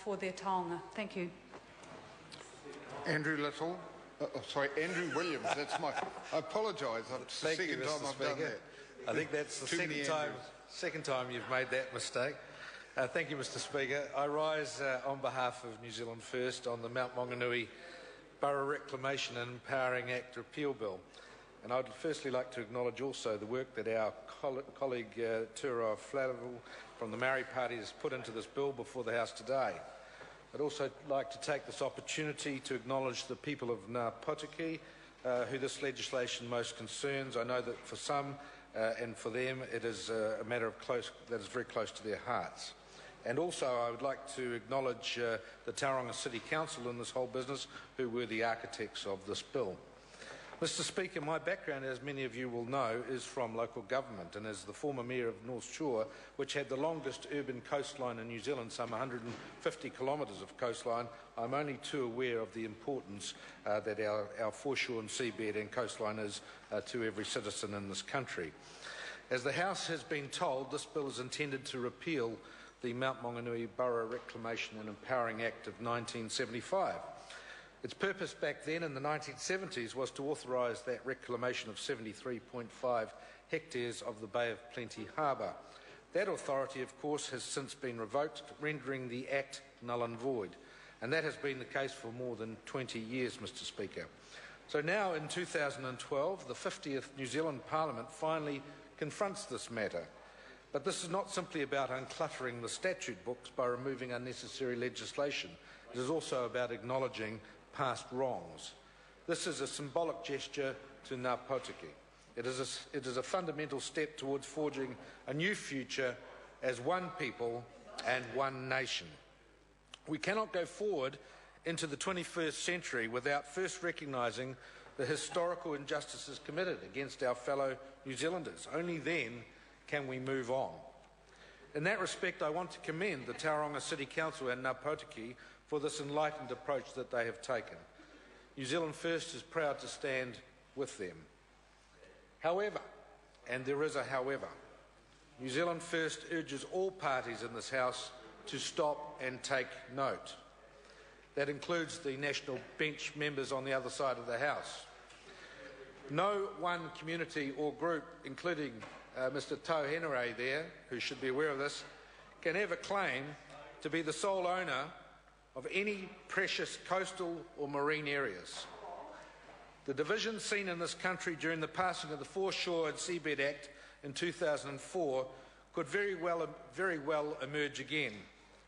for their taonga. Thank you. Andrew Little. Andrew Williams. That's my. I apologise. It's the second time I've done that. I think that's the second time you've made that mistake. Thank you, Mr. Speaker. I rise on behalf of New Zealand First on the Mount Maunganui Borough Reclamation and Empowering Act Repeal Bill. And I'd firstly like to acknowledge also the work that our colleague Tura Flavel from the Maori Party has put into this bill before the House today. I'd also like to take this opportunity to acknowledge the people of Ngā Potiki who this legislation most concerns. I know that for some and for them it is a matter of that is very close to their hearts. And also I would like to acknowledge the Tauranga City Council in this whole business, who were the architects of this bill. Mr. Speaker, my background, as many of you will know, is from local government, and as the former Mayor of North Shore, which had the longest urban coastline in New Zealand, some 150 kilometres of coastline, I'm only too aware of the importance that our foreshore and seabed and coastline is to every citizen in this country. As the House has been told, this bill is intended to repeal the Mount Maunganui Borough Reclamation and Empowering Act of 1975. Its purpose back then in the 1970s was to authorise that reclamation of 73.5 hectares of the Bay of Plenty Harbour. That authority, of course, has since been revoked, rendering the Act null and void. And that has been the case for more than 20 years, Mr. Speaker. So now in 2012, the 50th New Zealand Parliament finally confronts this matter. But this is not simply about uncluttering the statute books by removing unnecessary legislation. It is also about acknowledging past wrongs. This is a symbolic gesture to Ngā Potiki. It is a fundamental step towards forging a new future as one people and one nation. We cannot go forward into the 21st century without first recognising the historical injustices committed against our fellow New Zealanders. Only then can we move on. In that respect, I want to commend the Tauranga City Council and Ngā Potiki for this enlightened approach that they have taken. New Zealand First is proud to stand with them. However, and there is a however, New Zealand First urges all parties in this House to stop and take note. That includes the National Bench members on the other side of the House. No one community or group, including Mr. Tauhenere there, who should be aware of this, can ever claim to be the sole owner of any precious coastal or marine areas. The division seen in this country during the passing of the Foreshore and Seabed Act in 2004 could very well emerge again,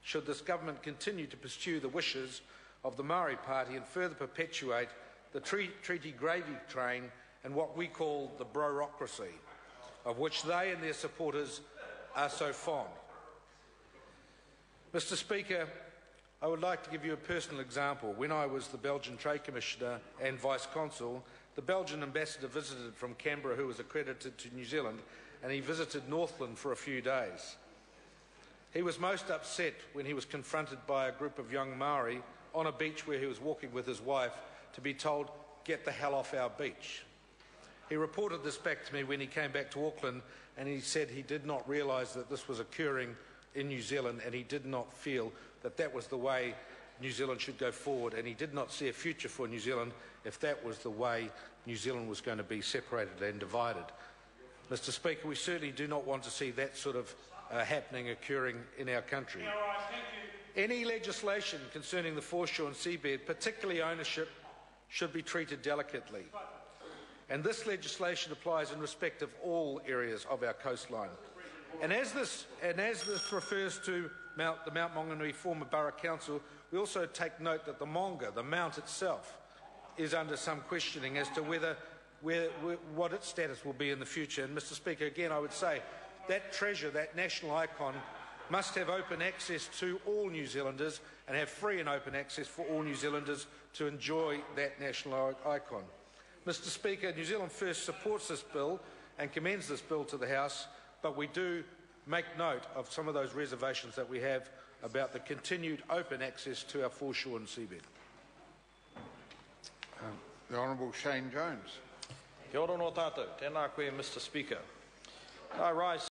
should this government continue to pursue the wishes of the Maori Party and further perpetuate the treaty gravy train and what we call the bureaucracy, of which they and their supporters are so fond. Mr. Speaker, I would like to give you a personal example. When I was the Belgian Trade Commissioner and Vice Consul, the Belgian ambassador visited from Canberra, who was accredited to New Zealand, and he visited Northland for a few days. He was most upset when he was confronted by a group of young Maori on a beach where he was walking with his wife to be told, "Get the hell off our beach." He reported this back to me when he came back to Auckland, and he said he did not realise that this was occurring in New Zealand, and he did not feel that that was the way New Zealand should go forward, and he did not see a future for New Zealand if that was the way New Zealand was going to be separated and divided. Mr. Speaker, we certainly do not want to see that sort of occurring in our country. Any legislation concerning the foreshore and seabed, particularly ownership, should be treated delicately. And this legislation applies in respect of all areas of our coastline. And as this refers to the Mount Maunganui former Borough Council, we also take note that the Mount itself, is under some questioning as to what its status will be in the future. And Mr. Speaker, again, I would say that treasure, that national icon, must have open access to all New Zealanders and have free and open access for all New Zealanders to enjoy that national icon. Mr. Speaker, New Zealand First supports this bill and commends this bill to the House, but we do make note of some of those reservations that we have about the continued open access to our foreshore and seabed. The Honourable Shane Jones. Kia ora no tātou. Tēnā koe, Mr. Speaker. I rise